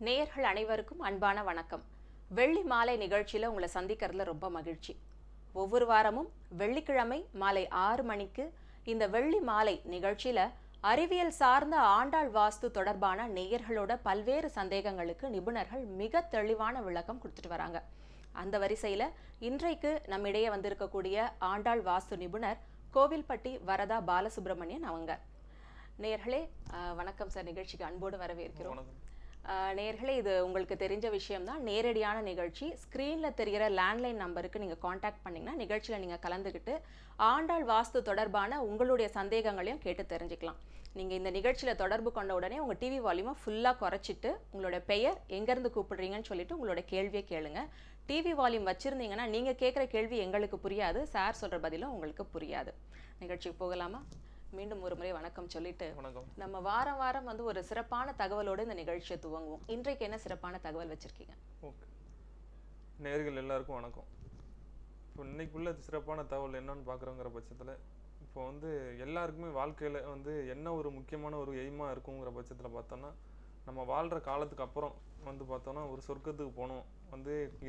நேயர்கள் அனைவருக்கும் அன்பான வணக்கம். வெள்ளி மாலை நிகழ்ச்சியில் உங்களை சந்திக்கிறதுல ரொம்ப மகிழ்ச்சி. ஒவ்வொரு வாரமும் வெள்ளிக்கிழமை மாலை 6 மணிக்கு இந்த வெள்ளி மாலை நிகழ்ச்சியில் அறிவியல் சார்ந்த ஆண்டாள் வாஸ்து தொடர்பான நேயர்களோட பல்வேறு சந்தேகங்களுக்கு நிபுணர்கள் மிக தெளிவான விளக்கம் கொடுத்துட்டு வராங்க. அந்த வரிசையில் இன்றைக்கு நம்மிடையே வந்திருக்கக்கூடிய ஆண்டாள் வாஸ்து நிபுணர் கோவில்பட்டி வரதா பாலசுப்ரமணியன் அவங்க. நேயர்களே வணக்கம் சார், நிகழ்ச்சிக்கு அன்போடு வரவேற்கிறோம். நேயர்களே, இது உங்களுக்கு தெரிஞ்ச விஷயம்தான். நேரடியான நிகழ்ச்சி. ஸ்க்ரீனில் தெரிகிற லேண்ட்லைன் நம்பருக்கு நீங்கள் காண்டாக்ட் பண்ணிங்கன்னா நிகழ்ச்சியில் நீங்கள் கலந்துக்கிட்டு ஆண்டாள் வாஸ்து தொடர்பான உங்களுடைய சந்தேகங்களையும் கேட்டு தெரிஞ்சுக்கலாம். நீங்கள் இந்த நிகழ்ச்சியில் தொடர்பு கொண்ட உடனே உங்கள் டிவி வால்யூமை ஃபுல்லாக குறைச்சிட்டு உங்களோட பெயர், எங்கேருந்து கூப்பிடுறீங்கன்னு சொல்லிட்டு உங்களோட கேள்வியை கேளுங்க. டிவி வால்யூம் வச்சுருந்தீங்கன்னா நீங்கள் கேட்குற கேள்வி எங்களுக்கு புரியாது, சார் சொல்கிற பதிலும் உங்களுக்கு புரியாது. நிகழ்ச்சிக்கு போகலாமா? மீண்டும் ஒரு முறை வணக்கம் சொல்லிட்டு நம்ம வாரம் வாரம் ஒரு சிறப்பான தகவலோடு இந்த நிகழ்ச்சியை துவங்குவோம். இன்றைக்கு என்ன சிறப்பான தகவல் வச்சிருக்கீங்க? ஓகே, நேயர்கள் எல்லாருக்கும் வணக்கம். இப்போ இன்னைக்குள்ள சிறப்பான தகவல் என்னன்னு பார்க்குறோங்கிற பட்சத்தில் இப்போ எல்லாருக்குமே வாழ்க்கையில் என்ன ஒரு முக்கியமான ஒரு எய்மாக இருக்குங்கிற பட்சத்தில் பார்த்தோன்னா, நம்ம வாழ்கிற காலத்துக்கு அப்புறம் பார்த்தோன்னா ஒரு சொர்க்கத்துக்கு போகணும்,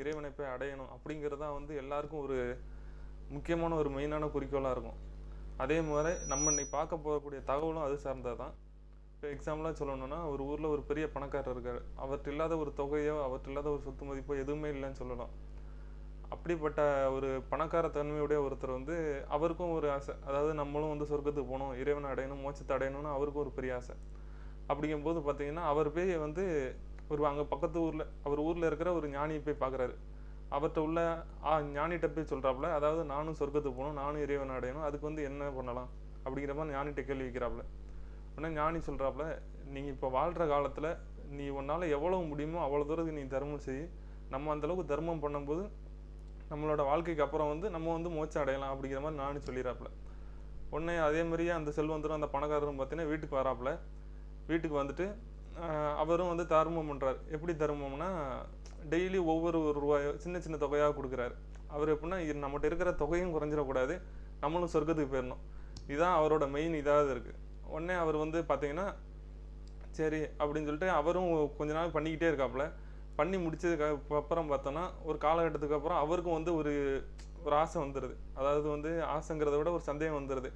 இறைவனை போய் அடையணும் அப்படிங்கிறதான் எல்லாருக்கும் ஒரு முக்கியமான ஒரு மெயினான குறிக்கோளாக இருக்கும். அதே மாதிரி நம்ம இன்னைக்கு பார்க்க போகக்கூடிய தகவலும் அது சார்ந்தது தான். இப்போ எக்ஸாம்பிளாக சொல்லணும்னா, ஒரு ஊரில் ஒரு பெரிய பணக்காரர் இருக்கார். அவர்கிட்ட இல்லாத ஒரு தொகையோ அவர்கிட்ட இல்லாத ஒரு சொத்து மதிப்போ எதுவுமே இல்லைன்னு சொல்லலாம். அப்படிப்பட்ட ஒரு பணக்கார தன்மையுடைய ஒருத்தர் அவருக்கும் ஒரு ஆசை, அதாவது நம்மளும் சொர்க்கத்துக்கு போகணும், இறைவனை அடையணும், மோட்சத்தை அடையணும்னு அவருக்கும் ஒரு பெரிய ஆசை. அப்படிங்கும்போது பார்த்தீங்கன்னா அவர் போய் ஒரு அங்கே பக்கத்து ஊரில் அவர் ஊரில் இருக்கிற ஒரு ஞானியை போய் பார்க்குறாரு. அவர்கிட்ட உள்ள ஞானிகிட்ட போய் சொல்கிறாப்புல, அதாவது நானும் சொர்க்கத்துக்கு போகணும், நானும் இறைவனை அடையணும், அதுக்கு என்ன பண்ணலாம் அப்படிங்கிற மாதிரி ஞானிகிட்ட கேள்வி வைக்கிறாப்புல. உடனே ஞானி சொல்கிறாப்புல, நீங்கள் இப்போ வாழ்கிற காலத்தில் நீ உன்னால் எவ்வளோ முடியுமோ அவ்வளோ தூரத்துக்கு நீ தர்மம் செய். நம்ம அந்தளவுக்கு தர்மம் பண்ணும்போது நம்மளோட வாழ்க்கைக்கு அப்புறம் நம்ம மோட்சம் அடையலாம் அப்படிங்கிற மாதிரி ஞானி சொல்லிடுறாப்புல. உடனே அதே மாதிரியே அந்த செல்வந்தரும் அந்த பணக்காரரும் பார்த்தீங்கன்னா வீட்டுக்கு வராப்புல. வீட்டுக்கு வந்துட்டு அவரும் தர்மம் பண்ணுறாரு. எப்படி தர்மம்னா, டெய்லி ஒவ்வொரு ரூபாயோ சின்ன சின்ன தொகையாக கொடுக்குறாரு. அவர் எப்படின்னா, நம்மகிட்ட இருக்கிற தொகையும் குறைஞ்சிடக்கூடாது, நம்மளும் சொர்க்கத்துக்கு போயிடணும், இதுதான் அவரோட மெயின் இதாக இருக்குது. உடனே அவர் பார்த்தீங்கன்னா சரி அப்படின்னு சொல்லிட்டு அவரும் கொஞ்ச நாள் பண்ணிக்கிட்டே இருக்காப்புல. பண்ணி முடிச்சதுக்கு அப்புறம் பார்த்தோன்னா ஒரு காலகட்டத்துக்கு அப்புறம் அவருக்கும் ஒரு ஆசை வந்துடுது. அதாவது ஆசைங்கிறத விட ஒரு சந்தேகம் வந்துடுது.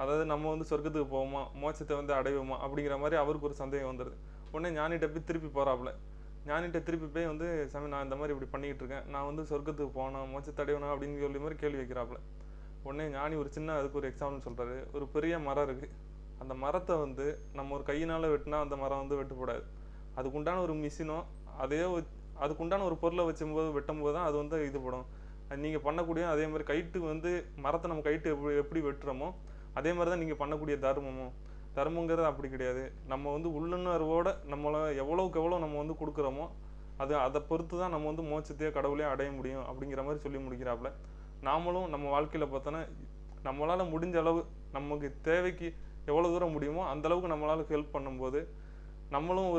அதாவது நம்ம சொர்க்கத்துக்கு போவோமா, மோட்சத்தை அடைவோமா அப்படிங்கிற மாதிரி அவருக்கு ஒரு சந்தேகம் வந்துடுது. உடனே ஞானிகிட்ட போய் திருப்பி போகிறாப்புல. ஞானிகிட்ட திருப்பி போய் சாமி, நான் இந்த மாதிரி இப்படி பண்ணிக்கிட்டு இருக்கேன், நான் சொர்க்கத்துக்கு போனோம், மோட்சத்தை அடையணும் அப்படின்னு சொல்லி மாதிரி கேள்வி வைக்கிறாப்புல. உடனே ஞானி ஒரு சின்ன அதுக்கு ஒரு எக்ஸாம்பிள் சொல்கிறாரு. ஒரு பெரிய மரம் இருக்குது. அந்த மரத்தை நம்ம ஒரு கையினால் வெட்டினா அந்த மரம் வெட்டக்கூடாது. அதுக்குண்டான ஒரு மிஷினோ அதுக்குண்டான ஒரு பொருளை வச்சும்போது வெட்டும்போது தான் அது இதுபடும். நீங்கள் பண்ணக்கூடிய அதே மாதிரி கைட்டு மரத்தை நம்ம கைட்டு எப்படி வெட்டுறோமோ அதே மாதிரி தான் நீங்கள் பண்ணக்கூடிய தர்மங்கிறது அப்படி கிடையாது. நம்ம உள்ளுணர்வோடு நம்மளை எவ்வளோக்கு எவ்வளோ நம்ம கொடுக்குறோமோ அதை பொறுத்து தான் நம்ம மோட்சத்தையோ கடவுளையோ அடைய முடியும் அப்படிங்கிற மாதிரி சொல்லி முடிக்கிறாப்புல. நாமளும் நம்ம வாழ்க்கையில் பார்த்தோன்னா நம்மளால் முடிஞ்ச அளவு நமக்கு தேவைக்கு எவ்வளோ தூரம் முடியுமோ அந்தளவுக்கு நம்மளால் ஹெல்ப் பண்ணும்போது நம்மளும்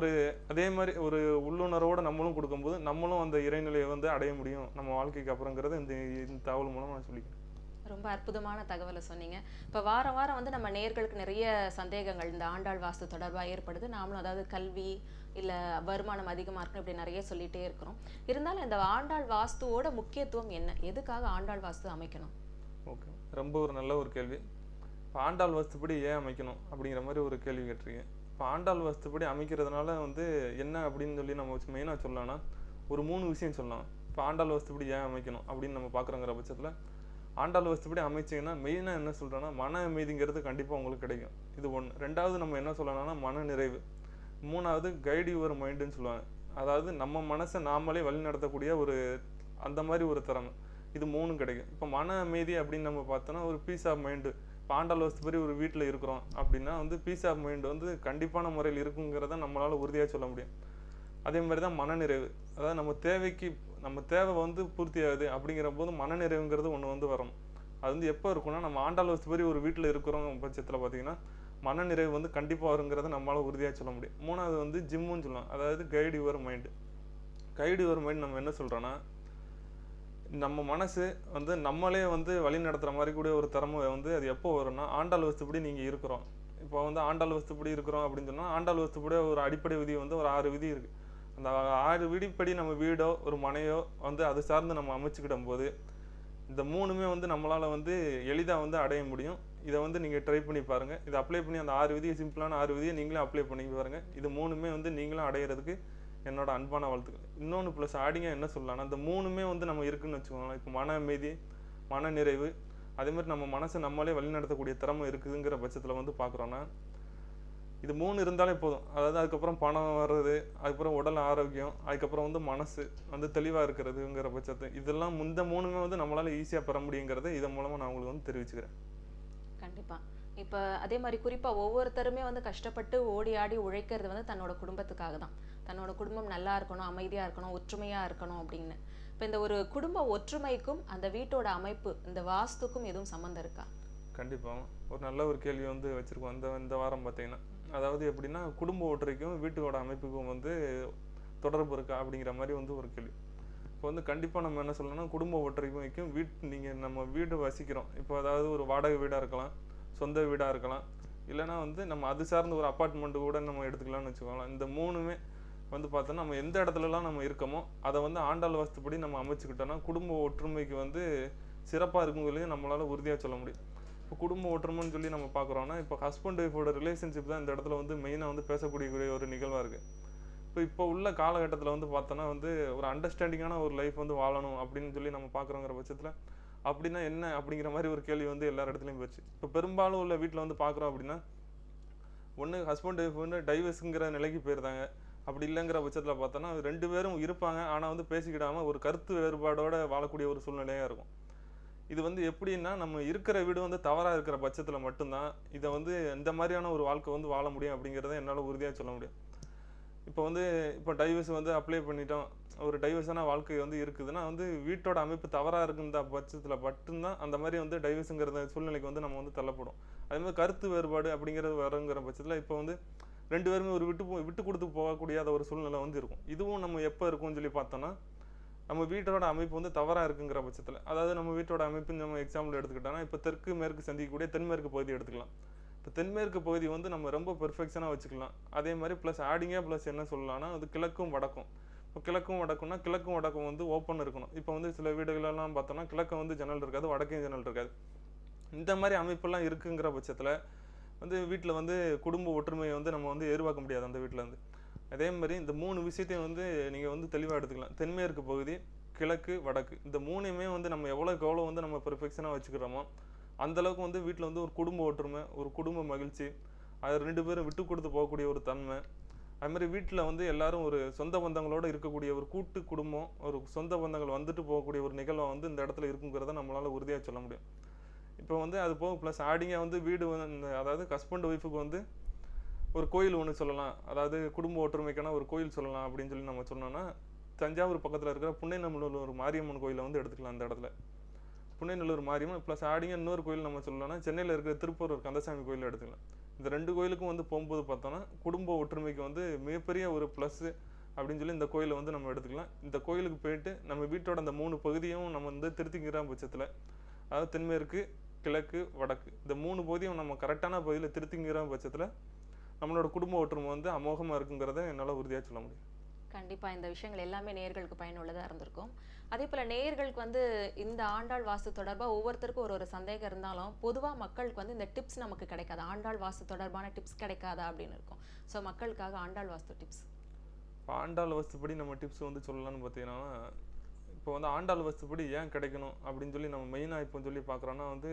அதே மாதிரி ஒரு உள்ளுணர்வோடு நம்மளும் கொடுக்கும்போது நம்மளும் அந்த இறைநிலையை அடைய முடியும் நம்ம வாழ்க்கைக்கு அப்புறங்கிறது இந்த தகவல் மூலம் நான் சொல்லிக்கிறேன். ரொம்ப அற்புதமான தகவலை சொன்னீங்க. இப்போ வாரம் வாரம் நம்ம நேயர்களுக்கு நிறைய சந்தேகங்கள் இந்த ஆண்டாள் வாஸ்து தொடர்பாக ஏற்படுது. நாமளும் அதாவது கல்வி இல்லை வருமானம் அதிகமாக இருக்கணும் இப்படி நிறைய சொல்லிகிட்டே இருக்கிறோம். இருந்தாலும் இந்த ஆண்டாள் வாஸ்துவோட முக்கியத்துவம் என்ன? எதுக்காக ஆண்டாள் வாஸ்து அமைக்கணும்? ஓகே, ரொம்ப ஒரு நல்ல ஒரு கேள்வி. இப்போ ஆண்டாள் வாஸ்துப்படி ஏன் அமைக்கணும் அப்படிங்கிற மாதிரி ஒரு கேள்வி கேட்டிருக்கீங்க. இப்போ ஆண்டாள் வாஸ்துப்படி அமைக்கிறதுனால என்ன அப்படின்னு சொல்லி நம்ம மெயினாக சொல்லலாம்னா ஒரு 3 விஷயம் சொல்லலாம். இப்போ ஆண்டாள் வாஸ்துப்படி ஏன் அமைக்கணும் அப்படின்னு நம்ம பார்க்குறோங்கிற பட்சத்தில், ஆண்டாள் வாஸ்துப்படி அமைச்சிங்கன்னா மெயினாக என்ன சொல்கிறோன்னா மன அமைதிங்கிறது கண்டிப்பாக உங்களுக்கு கிடைக்கும். இது ஒன்று. ரெண்டாவது நம்ம என்ன சொல்லலாம்னா மன நிறைவு. மூணாவது கைடு யுவர் மைண்டுன்னு சொல்லுவாங்க. அதாவது நம்ம மனசை நாமளே வழி நடத்தக்கூடிய ஒரு அந்த மாதிரி ஒரு திறமை. இது 3 கிடைக்கும். இப்போ மன அமைதி அப்படின்னு நம்ம பார்த்தோன்னா ஒரு பீஸ் ஆஃப் மைண்டு. இப்போ ஆண்டாள் வாஸ்துப்படி ஒரு வீட்டில் இருக்கிறோம் அப்படின்னா பீஸ் ஆஃப் மைண்டு கண்டிப்பான முறையில் இருக்குங்கிறத நம்மளால் உறுதியாக சொல்ல முடியும். அதே மாதிரி தான் மனநிறைவு. அதாவது நம்ம தேவை பூர்த்தி ஆகுது அப்படிங்கிற போது மனநிறைவுங்கிறது ஒன்று வரணும். அது எப்போ இருக்குன்னா, நம்ம ஆண்டாள் வாஸ்துப்படி ஒரு வீட்டில் இருக்கிறோம் பட்சத்தில் பார்த்தீங்கன்னா மனநிறைவு கண்டிப்பாக வருங்கிறத நம்மளால் உறுதியாக சொல்ல முடியும். மூணாவது ஜிம்முன்னு சொல்லலாம். அதாவது guide your mind. Guide your mind நம்ம என்ன சொல்கிறோன்னா, நம்ம மனசு நம்மளே வழி நடத்துகிற மாதிரி கூட ஒரு திறமை அது எப்போ வரும்னா ஆண்டாள் வாஸ்துப்படி நீங்கள் இருக்கிறோம். இப்போ ஆண்டாள் வாஸ்துப்படி இருக்கிறோம் அப்படின்னு சொன்னால் ஆண்டாள் வாஸ்துப்படி ஒரு அடிப்படை விதி ஒரு 6 விதி இருக்குது. அந்த 6 விதிப்படி நம்ம வீடோ ஒரு மனையோ வந்து அது சார்ந்து நம்ம அமைச்சுக்கிடும் போது இந்த 3மே வந்து நம்மளால வந்து எளிதா வந்து அடைய முடியும். இதை வந்து நீங்க ட்ரை பண்ணி பாருங்க. இதை அப்ளை பண்ணி அந்த 6 விதியை சிம்பிளான 6 விதியை நீங்களும் அப்ளை பண்ணி பாருங்க. இது 3மே வந்து நீங்களும் அடையிறதுக்கு என்னோட அன்பான வாழ்த்துக்கள். இன்னொன்று ப்ளஸ் ஆடிங்க என்ன சொல்லலாம்னா இந்த 3மே வந்து நம்ம இருக்குன்னு வச்சுக்கோங்களேன். இப்போ மன அமைதி, மன நிறைவு, அதே மாதிரி நம்ம மனசை நம்மளே வழிநடத்தக்கூடிய திறமை இருக்குதுங்கிற பட்சத்தில் வந்து பார்க்குறோன்னா இது 3 இருந்தாலே போதும். அதாவது அதுக்கப்புறம் பணம் வர்றது, அதுக்கப்புறம் உடல் ஆரோக்கியம், அதுக்கப்புறம் வந்து மனசு வந்து தெளிவாக இருக்கிறதுங்கிற பட்சத்தை இதெல்லாம் இந்த 3மே வந்து நம்மளால ஈஸியாக பெற முடியுங்கிறத இதன் மூலமாக நான் உங்களுக்கு வந்து தெரிவிச்சுக்கிறேன். கண்டிப்பா. இப்ப அதே மாதிரி குறிப்பா ஒவ்வொருத்தருமே வந்து கஷ்டப்பட்டு ஓடி ஆடி உழைக்கிறது வந்து தன்னோட குடும்பத்துக்காக தான். தன்னோட குடும்பம் நல்லா இருக்கணும், அமைதியா இருக்கணும், ஒற்றுமையா இருக்கணும் அப்படின்னு. இப்ப இந்த ஒரு குடும்ப ஒற்றுமைக்கும் அந்த வீட்டோட அமைப்பு, இந்த வாஸ்துக்கும் எதுவும் சம்மந்தம் இருக்கா? கண்டிப்பா. ஒரு நல்ல ஒரு கேள்வி வந்து வச்சிருக்கோம் இந்த வாரம் பார்த்தீங்கன்னா. அதாவது எப்படின்னா குடும்ப ஒற்றுமைக்கும் வீட்டோட அமைப்புக்கும் வந்து தொடர்பு இருக்கா அப்படிங்கிற மாதிரி வந்து ஒரு கேள்வி. இப்போ வந்து கண்டிப்பாக நம்ம என்ன சொல்லணும்னா குடும்ப ஒற்றுமைக்கும் நீங்கள் நம்ம வீடு வசிக்கிறோம். இப்போ அதாவது ஒரு வாடகை வீடாக இருக்கலாம், சொந்த வீடாக இருக்கலாம், இல்லைனா வந்து நம்ம அது சார்ந்த ஒரு அப்பார்ட்மெண்ட்டு கூட நம்ம எடுத்துக்கலாம்னு வச்சுக்கோங்களேன். இந்த 3மே வந்து பார்த்தோன்னா நம்ம எந்த இடத்துலலாம் நம்ம இருக்கோமோ அதை வந்து ஆண்டாள் வாஸ்துப்படி நம்ம அமைச்சுக்கிட்டோம்னா குடும்ப ஒற்றுமைக்கு வந்து சிறப்பாக இருக்குங்கிறதையும் நம்மளால உறுதியாக சொல்ல முடியும். இப்போ குடும்ப ஒற்றுமைன்னு சொல்லி நம்ம பார்க்குறோம்னா இப்போ ஹஸ்பண்ட் ஒய்ஃபோட ரிலேஷன்ஷிப் தான் இந்த இடத்துல வந்து மெயினாக வந்து பேசக்கூடிய ஒரு நிகழ்வாக இருக்குது. இப்போ உள்ள காலகட்டத்தில் வந்து பார்த்தோன்னா வந்து ஒரு அண்டர்ஸ்டாண்டிங்கான ஒரு லைஃப் வந்து வாழணும் அப்படின்னு சொல்லி நம்ம பார்க்குறோங்கிற பட்சத்தில் அப்படின்னா என்ன அப்படிங்கிற மாதிரி ஒரு கேள்வி வந்து எல்லா இடத்துலையும் போச்சு. இப்போ பெரும்பாலும் உள்ள வீட்டில் வந்து பார்க்குறோம் அப்படின்னா ஒன்று ஹஸ்பண்ட் ஒய்ஃப் வந்து டைவர்ஸுங்கிற நிலைக்கு போயிருந்தாங்க. அப்படி இல்லைங்கிற பட்சத்தில் பார்த்தோன்னா 2 பேரும் இருப்பாங்க, ஆனால் வந்து பேசிக்கிடாமல் ஒரு கருத்து வேறுபாடோட வாழக்கூடிய ஒரு சூழ்நிலையாக இருக்கும். இது வந்து எப்படின்னா நம்ம இருக்கிற வீடு வந்து தவறாக இருக்கிற பட்சத்தில் மட்டும்தான் இதை வந்து இந்த மாதிரியான ஒரு வாழ்க்கை வந்து வாழ முடியும் அப்படிங்கிறத என்னால் உறுதியாக சொல்ல முடியும். இப்போ டைவர்ஸ் வந்து அப்ளை பண்ணிட்டோம், ஒரு டைவர்ஸான வாழ்க்கை வந்து இருக்குதுன்னா வந்து வீட்டோட அமைப்பு தவறாக இருக்குன்ற பட்சத்தில் மட்டும்தான் அந்த மாதிரி வந்து டைவர்ஸுங்கிற சூழ்நிலைக்கு வந்து நம்ம வந்து தள்ளப்படும். அதே மாதிரி கருத்து வேறுபாடு அப்படிங்கிறது வருங்கிற பட்சத்தில் இப்போ வந்து 2 பேருமே ஒரு விட்டு கொடுத்து போகக்கூடிய ஒரு சூழ்நிலை வந்து இருக்கும். இதுவும் நம்ம எப்போ இருக்கும்னு சொல்லி பார்த்தோன்னா நம்ம வீட்டோட அமைப்பு வந்து தவறாக இருக்குங்கிற பட்சத்தில், அதாவது நம்ம வீட்டோட அமைப்பு நம்ம எக்ஸாம்பிள் எடுத்துக்கிட்டோம்னா இப்போ தெற்கு மேற்கு சந்திக்கக்கூடிய தென்மேற்கு பகுதி எடுத்துக்கலாம். இப்போ தென்மேற்கு பகுதி வந்து நம்ம ரொம்ப பெர்ஃபெக்ஷனாக வச்சுக்கலாம். அதே மாதிரி ப்ளஸ் ஆடிங்காக ப்ளஸ் என்ன சொல்லலாம்னா அது கிழக்கும் வடக்கும். இப்போ கிழக்கும் வடக்கும் வந்து ஓப்பன் இருக்கணும். இப்போ வந்து சில வீடுகளெல்லாம் பார்த்தோம்னா கிழக்கம் வந்து ஜன்னல் இருக்காது, வடக்கையும் ஜன்னல் இருக்காது. இந்த மாதிரி அமைப்பெல்லாம் இருக்குங்கிற பட்சத்தில் வந்து வீட்டில் வந்து குடும்ப ஒற்றுமையை வந்து நம்ம வந்து எதிர்பார்க்க முடியாது அந்த வீட்டில் வந்து. அதே மாதிரி இந்த 3 விஷயத்தையும் வந்து நீங்கள் வந்து தெளிவாக எடுத்துக்கலாம். தென்மேற்கு பகுதி, கிழக்கு, வடக்கு இந்த 3மே வந்து நம்ம எவ்வளோ வந்து நம்ம பெர்ஃபெக்ஷனாக வச்சுக்கிறோமோ அந்தளவுக்கு வந்து வீட்டில் வந்து ஒரு குடும்ப ஒற்றுமை, ஒரு குடும்ப மகிழ்ச்சி, அது 2 பேரும் விட்டு கொடுத்து போகக்கூடிய ஒரு தன்மை, அது மாதிரி வீட்டில் வந்து எல்லாரும் ஒரு சொந்த பந்தங்களோடு இருக்கக்கூடிய ஒரு கூட்டு குடும்பம், ஒரு சொந்த பந்தங்கள் வந்துட்டு போகக்கூடிய ஒரு நிகழ்வை வந்து இந்த இடத்துல இருக்குங்கிறத நம்மளால் உறுதியாக சொல்ல முடியும். இப்போ வந்து அது போக ப்ளஸ் ஆடிங்காக வந்து வீடு வந்து அதாவது ஹஸ்பண்ட் ஒய்ஃபுக்கு வந்து ஒரு கோயில் ஒன்று சொல்லலாம், அதாவது குடும்ப ஒற்றுமைக்கான ஒரு கோயில் சொல்லலாம் அப்படின்னு சொல்லி நம்ம சொன்னோம்னா தஞ்சாவூர் பக்கத்தில் இருக்கிற புன்னைநல்லூர் மாரியம்மன் கோயிலை வந்து எடுத்துக்கலாம். அந்த இடத்துல புன்னைநல்லூர் மாரியம்மன் ப்ளஸ் ஆடிங்க இன்னொரு கோயில் நம்ம சொல்லலாம்னா சென்னையில் இருக்கிற திருப்பூர் கந்தசாமி கோயில் எடுத்துக்கலாம். இந்த 2 கோயிலுக்கும் வந்து போகும்போது பார்த்தோன்னா குடும்ப ஒற்றுமைக்கு வந்து மிகப்பெரிய ஒரு ப்ளஸ்ஸு அப்படின்னு சொல்லி இந்த கோயிலை வந்து நம்ம எடுத்துக்கலாம். இந்த கோயிலுக்கு போயிட்டு நம்ம வீட்டோட அந்த 3 பகுதியும் நம்ம வந்து திருத்திக்கிற பட்சத்தில், அதாவது தென்மேற்கு, கிழக்கு, வடக்கு இந்த 3 பகுதியும் நம்ம கரெக்டான பகுதியில் திருத்திங்கிற பட்சத்தில் நம்மளோட குடும்ப ஒற்றுமை வந்து அமோகமாக இருக்குங்கிறத என்னால் உறுதியாக சொல்ல முடியும். கண்டிப்பாக இந்த விஷயங்கள் எல்லாமே நேயர்களுக்கு பயனுள்ளதாக இருந்திருக்கும். அதே போல் நேயர்களுக்கு வந்து இந்த ஆண்டாள் வாஸ்து தொடர்பாக ஒவ்வொருத்தருக்கும் ஒரு சந்தேகம் இருந்தாலும் பொதுவாக மக்களுக்கு வந்து இந்த டிப்ஸ் நமக்கு கிடைக்காது, ஆண்டாள் வாஸ்து தொடர்பான டிப்ஸ் கிடைக்காதா அப்படின்னு இருக்கும். ஸோ மக்களுக்காக ஆண்டாள் வாஸ்து டிப்ஸ். இப்போ ஆண்டாள் வாஸ்துப்படி நம்ம டிப்ஸ் வந்து சொல்லலாம்னு பார்த்தீங்கன்னா இப்போ வந்து ஆண்டாள் வாஸ்துப்படி ஏன் கிடைக்கணும் அப்படின்னு சொல்லி நம்ம மெயினாக இப்போ சொல்லி பார்க்குறோன்னா வந்து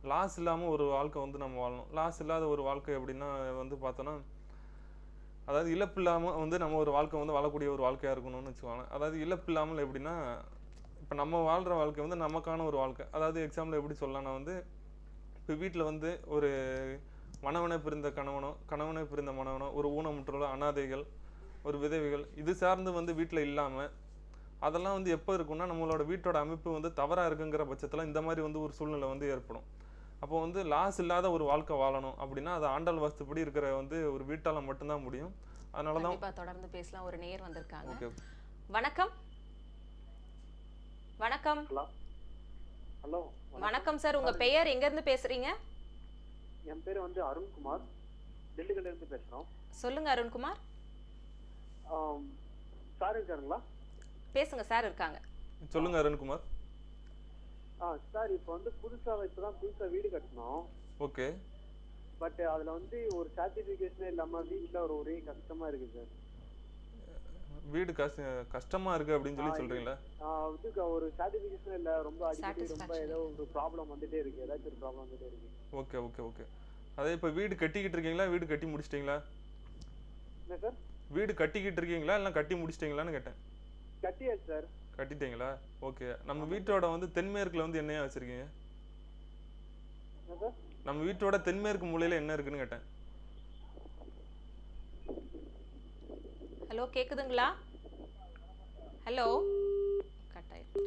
லாஸ் இல்லாமல் ஒரு வாழ்க்கை வந்து நம்ம வாழணும். லாஸ் இல்லாத ஒரு வாழ்க்கை அப்படின்னா வந்து பார்த்தோன்னா அதாவது இழப்பு இல்லாமல் வந்து நம்ம ஒரு வாழ்க்கை வந்து வாழக்கூடிய ஒரு வாழ்க்கையாக இருக்கணும்னு வச்சுக்கோங்க. அதாவது இழப்பு இல்லாமல் எப்படின்னா இப்போ நம்ம வாழ்கிற வாழ்க்கை வந்து நமக்கான ஒரு வாழ்க்கை. அதாவது எக்ஸாம்பிள் எப்படி சொல்லலாம்னா வந்து இப்போ வீட்டில் வந்து ஒரு மணவனை பிரிந்த கணவனை பிரிந்த மணவனோ, ஒரு ஊனமுற்றோர், அனாதைகள், ஒரு விதவைகள் இது சார்ந்து வந்து வீட்டில் இல்லாமல் அதெல்லாம் வந்து எப்போ இருக்குன்னா நம்மளோட வீட்டோட அமைப்பு வந்து தவறாக இருக்குங்கிற பட்சத்தில் இந்த மாதிரி வந்து ஒரு சூழ்நிலை வந்து ஏற்படும். அப்போ வந்து லாஸ் இல்லாத ஒரு வாழ்க்கை வாழணும் அப்படின்னா அது ஆண்டாள் வாஸ்துப்படி இருக்கிற வந்து ஒரு வீட்டால் மட்டும்தான் முடியும். அதனால தான் தொடர்ந்து பேசலாம். ஒரு நேயர் வந்திருக்காங்க. ஓகே, வணக்கம். வணக்கம். ஹலோ வணக்கம் சார், உங்க பெயர் எங்க இருந்து பேசுறீங்க? என் பேர் வந்து அருண்குமார், திண்டுக்கல்ல இருந்து பேசுறோம். சொல்லுங்க அருண்குமார். சார் இருக்காருங்களா? பேசுங்க சார், இருக்காங்க. சொல்லுங்க அருண்குமார். சார் இப்போ வந்து இப்பதான் புதுசா வீடு கட்டணும். ஓகே. பட் அதுல வந்து ஒரு சர்டிபிகேஷனே இல்லாம வீட்டுல ஒரே கஷ்டமா இருக்கு சார். வீடு கஷ்டமா இருக்கு அப்படின்னு சொல்லி சொல்றீங்களா? இதுக்கு ஒரு சர்டிபிகேஷன் இல்ல, ரொம்ப அடிக்கடி ரொம்ப ஏதோ ஒரு ப்ராப்ளம் வந்துட்டே இருக்கு, ஏதாச்சும் ஒரு ப்ராப்ளம் வந்துட்டே இருக்கு. Okay okay okay. அதே இப்போ வீடு கட்டிக்கிட்டு இருக்கீங்களா, வீடு கட்டி முடிச்சிட்டீங்களா? என்ன சார்? வீடு கட்டிக்கிட்டு இருக்கீங்களா இல்லை கட்டி முடிச்சிட்டீங்களான்னு கேட்டேன். கட்டியாச்சு சார். கட்டிட்டீங்களா? ஓகே. நம்ம வீட்டோட வந்து தென்மேற்குல வந்து என்னையா வச்சிருக்கீங்க? நம்ம வீட்டோட தென்மேற்கு மூலையில என்ன இருக்குன்னு கேட்டேன். ஹலோ, கேக்குதுங்களா? ஹலோ, கட் ஆயிடுச்சு.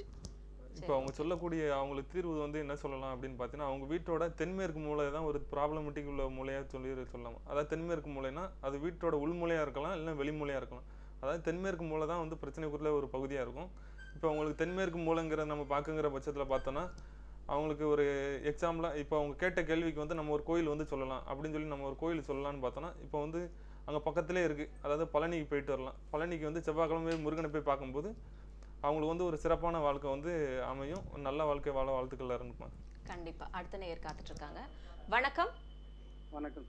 இப்போ அவங்க சொல்லக்கூடிய அவங்களுக்கு தீர்வு வந்து என்ன சொல்லலாம் அப்படின்னு பார்த்தீங்கன்னா, அவங்க வீட்டோட தென்மேற்கு மூலை தான் ஒரு ப்ராப்ளமேட்டிக் உள்ள மூலையாக சொல்லலாம். அதாவது தென்மேற்கு மூலைனா அது வீட்டோட உள்மூலையாக இருக்கலாம், இல்லை வெளிமூலையாக இருக்கலாம். அதாவது தென்மேற்கு மூலை தான் வந்து பிரச்சனைக்குள்ள ஒரு பகுதியாக இருக்கும். இப்போ அவங்களுக்கு தென்மேற்கு மூலைங்கிற நம்ம பார்க்குங்கிற பட்சத்தில் பார்த்தோன்னா, அவங்களுக்கு ஒரு எக்ஸாம்பிளாக இப்போ அவங்க கேட்ட கேள்விக்கு வந்து நம்ம ஒரு கோயில் வந்து சொல்லலாம் அப்படின்னு சொல்லி நம்ம ஒரு கோயில் சொல்லலாம்னு பார்த்தோன்னா, இப்போ வந்து அங்கே பக்கத்துலேயே இருக்குது. அதாவது பழனிக்கு போயிட்டு வரலாம். பழனிக்கு வந்து செவ்வாய்க்கிழமை முருகனை போய் பார்க்கும்போது அவங்களுக்கு வந்து ஒரு சிறப்பான வாழ்க்கை வந்து அமையும். நல்ல வாழ்க்கை வாழ வாழ்த்துக்கள் இருந்துப்பாங்க. கண்டிப்பா. அடுத்த நேயர் காத்துட்டு இருக்காங்க. வணக்கம். வணக்கம்.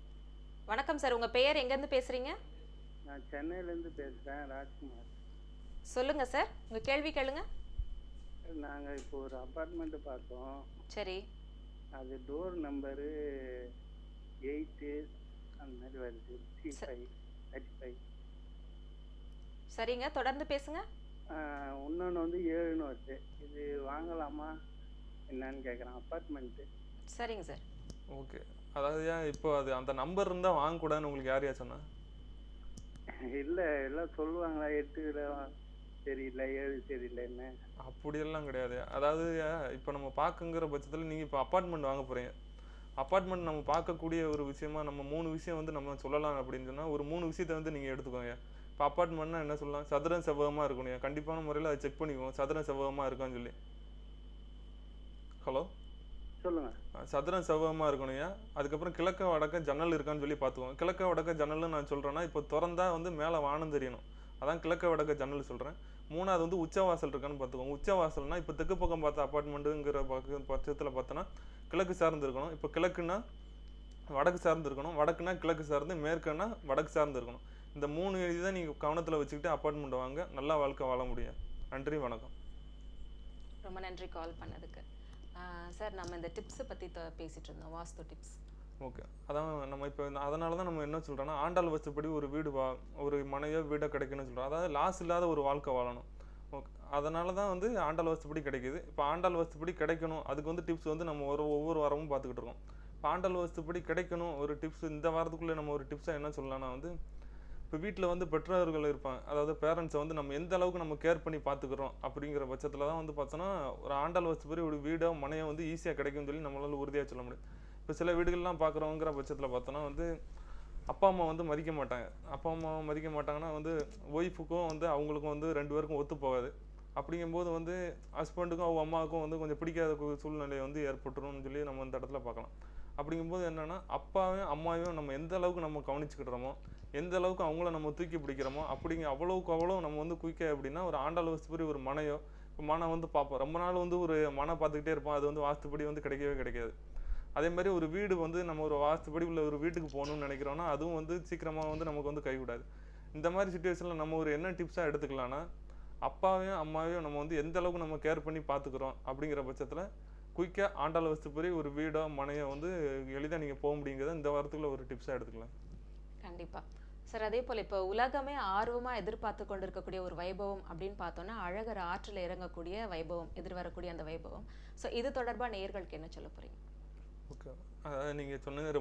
வணக்கம் சார், உங்க பெயர் எங்க இருந்து பேசுறீங்க? நான் சென்னையில இருந்து பேசுறேன், ராஜ்குமார். சொல்லுங்க சார், உங்க கேள்வி கேளுங்க. நாங்க இப்போ ஒரு அபார்ட்மெண்ட் பார்த்தோம். சரி. அது டோர் நம்பரு 8 அந்த மாதிரி வருது. C5 சரிங்க, தொடர்ந்து பேசுங்க. இன்னொன்று வந்து 7ன்னு வருது. இது வாங்கலாமா என்னன்னு கேட்குறேன், அப்பார்ட்மெண்ட்டு. சரிங்க சார். ஓகே. அதாவது ஏன் இப்போ அது அந்த நம்பர் இருந்தால் வாங்கக்கூடாதுன்னு உங்களுக்கு யார் சொன்னா? இல்லை, எல்லாம் சொல்லுவாங்களா 8 சரியில்லை 7 சரியில்லைன்னு. அப்படியெல்லாம் கிடையாது. அதாவது இப்போ நம்ம பார்க்குங்கிற பட்சத்தில் நீங்கள் இப்போ அப்பார்ட்மெண்ட் வாங்க போகிறீங்க. அப்பார்ட்மெண்ட் நம்ம பார்க்கக்கூடிய ஒரு விஷயமா நம்ம 3 விஷயம் வந்து நம்ம சொல்லலாம் அப்படின்னு சொன்னால், ஒரு 3 விஷயத்தை வந்து நீங்கள் எடுத்துக்கோங்க. இப்போ அப்பார்ட்மெண்ட்னா என்ன சொல்லலாம்? சதுரம் செவ்வகமாக இருக்கணும். கண்டிப்பான முறையில் அதை செக் பண்ணிக்குவோம், சதுரம் செவ்வகமாக இருக்கான்னு சொல்லி. ஹலோ, சொல்லுங்க. சதுரம் செவ்வகமாக இருக்கணும்யா. அதுக்கப்புறம் கிழக்க வடக்க ஜன்னல் இருக்கான்னு சொல்லி பார்த்துக்குவோம். கிழக்க வடக்க ஜன்னல்னு நான் சொல்கிறேன்னா, இப்போ திறந்தா வந்து மேலே வானம் தெரியணும், அதான் கிழக்க வடக்க ஜன்னல் சொல்கிறேன். 3வது வந்து உச்சவாசல் இருக்கான்னு பார்த்துக்கோங்க. உச்சவாசல்னா இப்போ தெற்கு பக்கம் பார்த்த அப்பார்ட்மெண்ட்டுங்கிற பட்சத்தில் பார்த்தோன்னா கிழக்கு சார்ந்து இருக்கணும். இப்போ கிழக்குன்னா வடக்கு சார்ந்து இருக்கணும், வடக்குனா கிழக்கு சார்ந்து, மேற்குன்னா வடக்கு சார்ந்து இருக்கணும். இந்த 3 இதை நீங்கள் கவனத்தில் வச்சுக்கிட்டு அப்பார்ட்மெண்ட் வாங்க, நல்லா வாழ்க்கை வாழ முடியும். நன்றி, வணக்கம். ரொம்ப நன்றி கால் பண்ணதுக்கு. சார், நம்ம இந்த டிப்ஸை பற்றி பேசிட்டு இருந்தோம், வாஸ்து டிப்ஸ். ஓகே. அதான் நம்ம இப்போ அதனால தான் நம்ம என்ன சொல்கிறோன்னா, ஆண்டாள் வாஸ்துப்படி ஒரு வீடு ஒரு மனையோ வீடோ கிடைக்குன்னு சொல்கிறோம். அதாவது லாஸ் இல்லாத ஒரு வாழ்க்கை வாழணும். ஓகே. அதனால தான் வந்து ஆண்டாள் வாஸ்துப்படி கிடைக்குது. இப்போ ஆண்டாள் வாஸ்துப்படி கிடைக்கணும், அதுக்கு வந்து டிப்ஸ் வந்து நம்ம ஒவ்வொரு வாரமும் பார்த்துக்கிட்டு இருக்கோம். இப்போ ஆண்டாள் வாஸ்துப்படி கிடைக்கணும் ஒரு டிப்ஸ் இந்த வாரத்துக்குள்ளே நம்ம ஒரு டிப்ஸாக என்ன சொல்லலாம்னா வந்து, இப்போ வீட்டில் வந்து பெற்றோர்கள் இருப்பாங்க, அதாவது பேரண்ட்ஸை வந்து நம்ம எந்த அளவுக்கு நம்ம கேர் பண்ணி பார்த்துக்கிறோம் அப்படிங்கிற பட்சத்தில் தான் வந்து பார்த்தோன்னா ஒரு ஆண்டாள் வாஸ்துப்படி ஒரு வீடோ மனையோ வந்து ஈஸியாக கிடைக்கும்னு சொல்லி நம்மளால் உறுதியாக சொல்ல முடியும். இப்போ சில வீடுகள்லாம் பார்க்குறோங்கிற பட்சத்தில் பார்த்தோன்னா வந்து அப்பா அம்மா வந்து மதிக்க மாட்டாங்க. அப்பா அம்மாவை மதிக்க மாட்டாங்கன்னா வந்து ஒய்ஃபுக்கும் வந்து அவங்களுக்கும் வந்து 2 பேருக்கும் ஒத்து போகாது. அப்படிங்கும்போது வந்து ஹஸ்பண்டுக்கும் அவங்க அம்மாவுக்கும் வந்து கொஞ்சம் பிடிக்காத சூழ்நிலை வந்து ஏற்பட்டுரும்னு சொல்லி நம்ம இந்த இடத்துல பார்க்கலாம். அப்படிங்கும்போது என்னென்னா, அப்பாவையும் அம்மாவையும் நம்ம எந்த அளவுக்கு நம்ம கவனிச்சுக்கிட்டுறோமோ, எந்த அளவுக்கு அவங்கள நம்ம தூக்கி பிடிக்கிறோமோ, அவ்வளோக்கு அவ்வளோ நம்ம வந்து குயிக்க அப்படின்னா ஒரு ஆண்டாள் வாஸ்துப்படி ஒரு மனையோ, இப்போ மனை வந்து பார்ப்போம். ரொம்ப நாள் வந்து ஒரு மனை பார்த்துக்கிட்டே இருப்போம், அது வந்து வாஸ்துப்படி வந்து கிடைக்கவே கிடைக்காது. அதே மாதிரி ஒரு வீடு வந்து நம்ம ஒரு வாஸ்துப்படி உள்ள ஒரு வீட்டுக்கு போகணும்னு நினைக்கிறோன்னா அதுவும் வந்து சீக்கிரமாக வந்து நமக்கு வந்து கைவிடாது. இந்த மாதிரி சுச்சுவேஷனில் நம்ம ஒரு என்ன டிப்ஸாக எடுத்துக்கலாம்னா, அப்பாவையும் அம்மாவையும் நம்ம வந்து எந்த அளவுக்கு நம்ம கேர் பண்ணி பார்த்துக்கிறோம் அப்படிங்கிற பட்சத்தில் குயிக்காக ஆண்டாள் வாஸ்துப்படி ஒரு வீடோ மனையோ வந்து எளிதாக நீங்கள் போக முடியுங்கிறத இந்த வாரத்துக்குள்ள ஒரு டிப்ஸாக எடுத்துக்கலாம். கண்டிப்பாக சார். அதே போல் இப்போ உலகமே ஆர்வமாக எதிர்பார்த்து கொண்டு இருக்கக்கூடிய ஒரு வைபவம் அப்படின்னு பார்த்தோன்னா, அழகர் ஆற்றில் இறங்கக்கூடிய வைபவம், எதிர்வரக்கூடிய அந்த வைபவம். ஸோ இது தொடர்பாக நேயர்களுக்கு என்ன சொல்ல போகிறீங்க? ஓகே. அதாவது நீங்கள் சொன்னது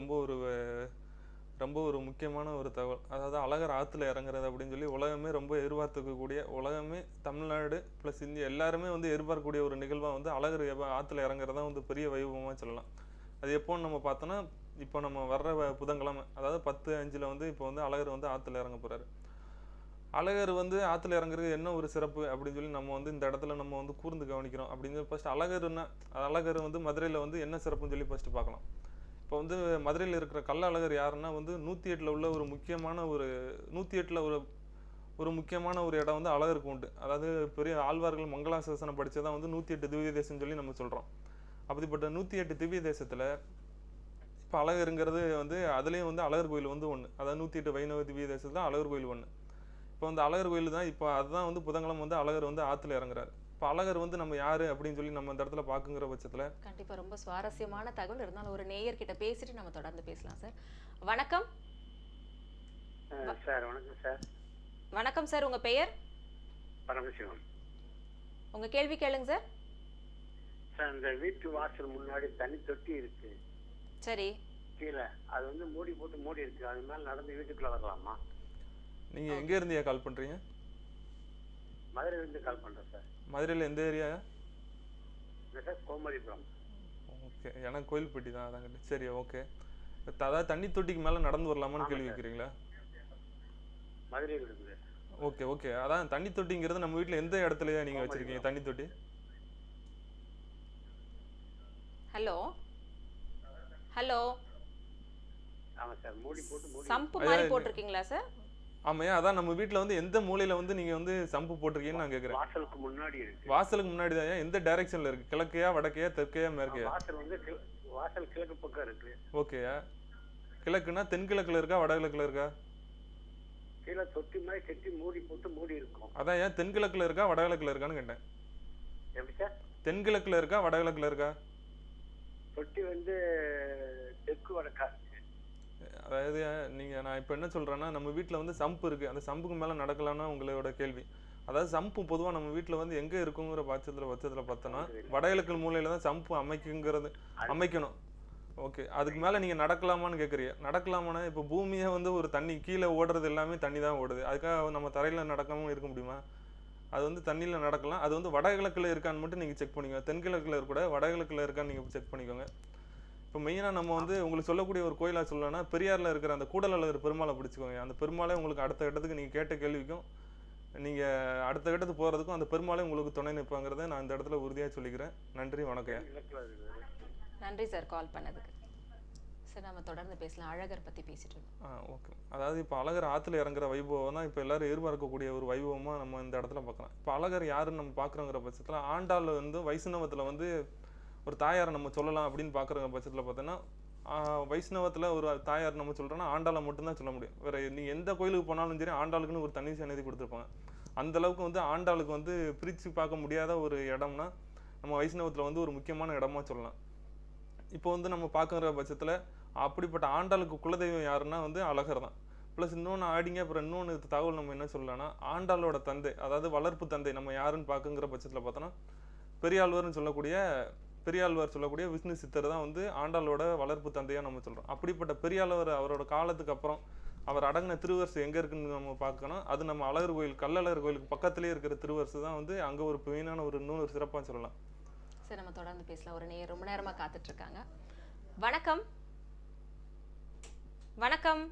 ரொம்ப ஒரு முக்கியமான ஒரு தகவல். அதாவது அழகர் ஆற்றுல இறங்குறது அப்படின்னு சொல்லி உலகமே ரொம்ப எதிர்பார்த்துக்கக்கூடிய, உலகமே தமிழ்நாடு ப்ளஸ் இந்தியா எல்லாருமே வந்து எதிர்பார்க்கக்கூடிய ஒரு நிகழ்வாக வந்து அழகர் ஆற்றுல இறங்குறதா வந்து பெரிய வைபவமாக சொல்லலாம். அது எப்போன்னு நம்ம பார்த்தோன்னா, இப்போ நம்ம வர்ற புதன்கிழமை, அதாவது 10/5 வந்து இப்போ வந்து அழகர் வந்து ஆற்றுல இறங்க போகிறாரு. அழகர் வந்து ஆற்றுல இறங்குறது என்ன ஒரு சிறப்பு அப்படின்னு சொல்லி நம்ம வந்து இந்த இடத்துல நம்ம வந்து கூர்ந்து கவனிக்கிறோம். அப்படின்னு ஃபர்ஸ்ட் அழகர் வந்து மதுரையில் வந்து என்ன சிறப்புன்னு சொல்லி ஃபர்ஸ்ட் பார்க்கலாம். இப்போ வந்து மதுரையில் இருக்கிற கள்ள அழகர் யாருன்னா வந்து 108ல் உள்ள ஒரு முக்கியமான ஒரு 108ல் ஒரு முக்கியமான ஒரு இடம் வந்து அழகருக்கு உண்டு. அதாவது பெரிய ஆழ்வார்கள் மங்களாசாசனம் படிச்சதான் வந்து 108 திவ்ய தேசம்னு சொல்லி நம்ம சொல்றோம். அப்படிப்பட்ட 108 திவ்ய தேசத்துல இப்போ அழகருங்கிறது வந்து அதுலேயும் வந்து அழகர் கோயில் வந்து ஒன்று. அதாவது 108 வைணவ திவ்ய தேசத்துல அழகர் கோயில் ஒன்று. இப்போ வந்து அழகர் கோயில் தான் இப்போ அதுதான் வந்து புதன்கிழமை வந்து அழகர் வந்து ஆற்றுல இறங்குறாரு. இப்போ அழகர் வந்து நம்ம யாரு அப்படின்னு சொல்லி நம்ம இந்த இடத்துல பார்க்குங்கிற பட்சத்தில் கண்டிப்பா ரொம்ப சுவாரஸ்யமான தகவல். இருந்தாலும் ஒரு நேயர்கிட்ட பேசிட்டு நம்ம தொடர்ந்து பேசலாம் சார். வணக்கம். சார் வணக்கம் சார். வணக்கம் சார், உங்க பெயர்? பரமசிவம். உங்க கேள்வி கேளுங்க சார். சார் இந்த வீட்டு வாசல் முன்னாடி தண்ணி தொட்டி இருக்கு சரி. கீழே, அது வந்து மூடி போட்டு மூடி இருக்கு. அது மேல நடந்து வீட்டுக்குள்ள வரலாமா? நீங்கள் எங்கே இருந்தியா கால் பண்ணுறீங்க? மதுரையிலிருந்து கால் பண்றேன் சார். மதுரையில் எந்த ஏரியா? இல்லை சார், கோமதிபுரம். ஓகே, எனக்கு கோயில்பட்டி தான். அதாங்க. சரி, ஓகே. அதாவது தண்ணி தொட்டிக்கு மேலே நடந்து வரலாமான்னு கேள்வி வைக்கிறீங்களா? மதுரையில் இருக்குது. Okay okay. அதான் தண்ணி தொட்டிங்கிறது நம்ம வீட்டில் எந்த இடத்துலயா நீங்கள் வச்சுருக்கீங்க தண்ணி தொட்டி? Hello hello. ஆமா சார், மூடி போட்டு மூடி. சம்பு மாதிரி போட்டிருக்கீங்களா சார்? ஆமையா, அதான் நம்ம வீட்டில் வந்து எந்த மூலையில் வந்து நீங்கள் வந்து சம்பு போட்டிருக்கீங்கன்னு நான் கேட்குறேன். வாசலுக்கு முன்னாடி இருக்கு. வாசலுக்கு முன்னாடி தான். எந்த டைரக்ஷனில் இருக்குது? கிழக்கையா வடக்கையா தெற்கையா மேற்கையா? வாசல் வந்து வாசல் கிழக்கு பக்கம் இருக்கு. ஓகேயா. கிழக்குன்னா தென்கிழக்கில் இருக்கா வடகிழக்கில் இருக்கா? கீழே தொட்டி மாதிரி கட்டி மூடி போட்டு மூடி இருக்கும். அதான் ஏன் தென்கிழக்கில் இருக்கா வடகிழக்கில் இருக்கான்னு கேட்டேன். எப்படி சார்? தென்கிழக்கில் இருக்கா வடகிழக்கில் இருக்கா? தொட்டி வந்து தெற்கு வடக்கா இருக்கு. அதாவது நான் இப்போ என்ன சொல்கிறேன்னா, நம்ம வீட்டில் வந்து சம்பு இருக்குது. அந்த சம்புக்கு மேலே நடக்கலான்னா உங்களோட கேள்வி. அதாவது சம்பு பொதுவாக நம்ம வீட்டில் வந்து எங்கே இருக்குங்கிற பட்சத்தில் பார்த்தோன்னா வடகிழக்கு மூலையில் தான் சம்பு அமைக்கணும். ஓகே, அதுக்கு மேலே நீங்கள் நடக்கலாமான்னு கேட்குறீங்க. நடக்கலாமான்னா இப்போ பூமியை வந்து ஒரு தண்ணி கீழே ஓடுறது எல்லாமே தண்ணி தான் ஓடுது. அதுக்காக நம்ம தரையில் நடக்காமல் இருக்க முடியுமா? அது வந்து தண்ணியில் நடக்கலாம். அது வந்து வடகிழக்கில் இருக்கான்னு மட்டும் நீங்கள் செக் பண்ணிக்கோங்க. தென்கிழக்கில் இருக்கக்கூட வடகிழக்கில் இருக்கான்னு நீங்கள் செக் பண்ணிக்கோங்க. இப்போ மெயினாக நம்ம வந்து உங்களுக்கு சொல்லக்கூடிய ஒரு கோயிலாக சொல்லலாம்னா பெரியாரில் இருக்கிற அந்த கூடலழகர் பெருமாளை பிடிச்சிக்கோங்க. அந்த பெருமாளே உங்களுக்கு அடுத்த கட்டத்துக்கு நீங்கள் கேட்ட கேள்விக்கும் நீங்கள் அடுத்த கட்டத்துக்கு போகிறதுக்கும் அந்த பெருமாளே உங்களுக்கு துணை நிற்பாங்கிறத நான் இந்த இடத்துல உறுதியாக சொல்லிக்கிறேன். நன்றி, வணக்கம். நன்றி சார் கால் பண்ணதுக்கு. சார் நம்ம தொடர்ந்து பேசலாம். அழகர் பற்றி பேசிட்டு இருக்கோம். ஓகே. அதாவது இப்போ அழகர் ஆற்றுல இறங்குற வைபவம் தான் இப்போ எல்லாரும் எதிர்பார்க்கக்கூடிய ஒரு வைபவமாக நம்ம இந்த இடத்துல பார்க்கலாம். இப்போ அழகர் யாருன்னு நம்ம பார்க்குறோங்கிற பட்சத்தில் ஆண்டாள் வந்து வைஷ்ணவத்தில் வந்து ஒரு தாயாரை நம்ம சொல்லலாம் அப்படின்னு பார்க்குற பட்சத்தில் பார்த்தோன்னா வைஷ்ணவத்தில் ஒரு தாயார் நம்ம சொல்கிறோன்னா ஆண்டாளை மட்டும்தான் சொல்ல முடியும். வேறு நீங்கள் எந்த கோயிலுக்கு போனாலும் சரி ஆண்டாளுக்குன்னு ஒரு தனி சன்னதி கொடுத்துருப்பாங்க. அந்தளவுக்கு வந்து ஆண்டாளுக்கு வந்து பிரித்து பார்க்க முடியாத ஒரு இடம்னா நம்ம வைஷ்ணவத்தில் வந்து ஒரு முக்கியமான இடமா சொல்லலாம். இப்போ வந்து நம்ம பார்க்குற பட்சத்தில் அப்படிப்பட்ட ஆண்டாளுக்கு குலதெய்வம் யாருன்னா வந்து அழகர் தான். ப்ளஸ் இன்னொன்று ஆடிங்க. அப்புறம் இன்னொன்று தகவல் நம்ம என்ன சொல்லலாம்னா ஆண்டாளோட தந்தை, அதாவது வளர்ப்பு தந்தை நம்ம யாருன்னு பார்க்குங்கிற பட்சத்தில் பார்த்தோன்னா பெரியாழ்வார் சொல்லக்கூடிய விஷ்ணு சித்தர் தான் வந்து ஆண்டாளோட வளர்ப்பு தந்தையாக நம்ம சொல்கிறோம். அப்படிப்பட்ட பெரியாழ்வார் அவரோட காலத்துக்கு அப்புறம் அவர் அடங்கின திருவரசு எங்கே இருக்குன்னு நம்ம பார்க்கணும். அது நம்ம அழகர் கோயில் கள்ளழகர் கோயிலுக்கு பக்கத்துலேயே இருக்கிற திருவரசு தான் வந்து அங்கே ஒரு மெயினான ஒரு இன்னொரு சிறப்பாக சொல்லலாம். சரி, நம்ம தொடர்ந்து பேசலாம். ஒரு நேரம் ரொம்ப நேரமாக காத்துட்டு இருக்காங்க. வணக்கம். வணக்கம்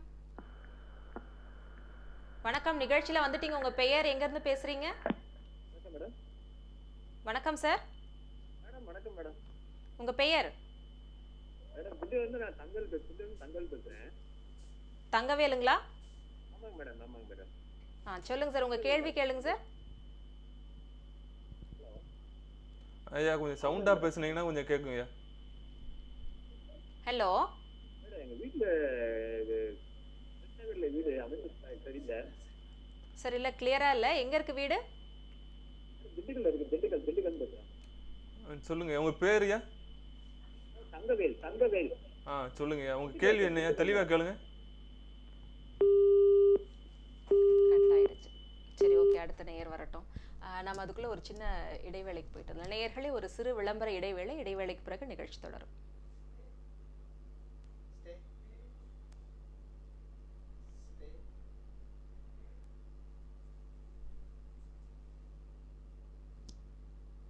வணக்கம். நிகழ்ச்சியில் வந்துட்டீங்க. உங்க பெயர் எங்கேருந்து பேசுறீங்க? வணக்கம் சார். வணக்கம் மேடம். உங்க பெயர்? மேடம் இது வந்து நான் தங்கல் பேசுறேன். தங்கவேலுங்களா? ஆமாங்க மேடம், ஆமாங்க மேடம். சொல்லுங்க சார், உங்க கேள்வி கேளுங்க சார். ஐயா கொஞ்சம் சவுண்டாக பேசுனீங்கன்னா கொஞ்சம் கேட்குங்க. ஹலோ. மேடம் எங்கள் வீட்டில் வீடு அமைப்பு சரியில்லை சார். இல்லை, கிளியராக இல்லை. எங்கே இருக்கு வீடு? திண்டுக்கல்ல இருக்கு. திண்டுக்கல் பேசுறேன். சொல்லுங்க, உங்க பேருயா? தங்கவேல். சொல்லுங்க, உங்க கேள்வி என்னையா? தெளிவாக கேளுங்க. கட் ஆயிடுச்சு. சரி, ஓகே. அடுத்த நேயர் வரட்டும். நம்ம அதுக்குள்ள ஒரு சின்ன இடைவேளைக்கு போயிட்டு நேயர்களே ஒரு சிறு விளம்பர இடைவேளைக்கு பிறகு நிகழ்ச்சி தொடரும்.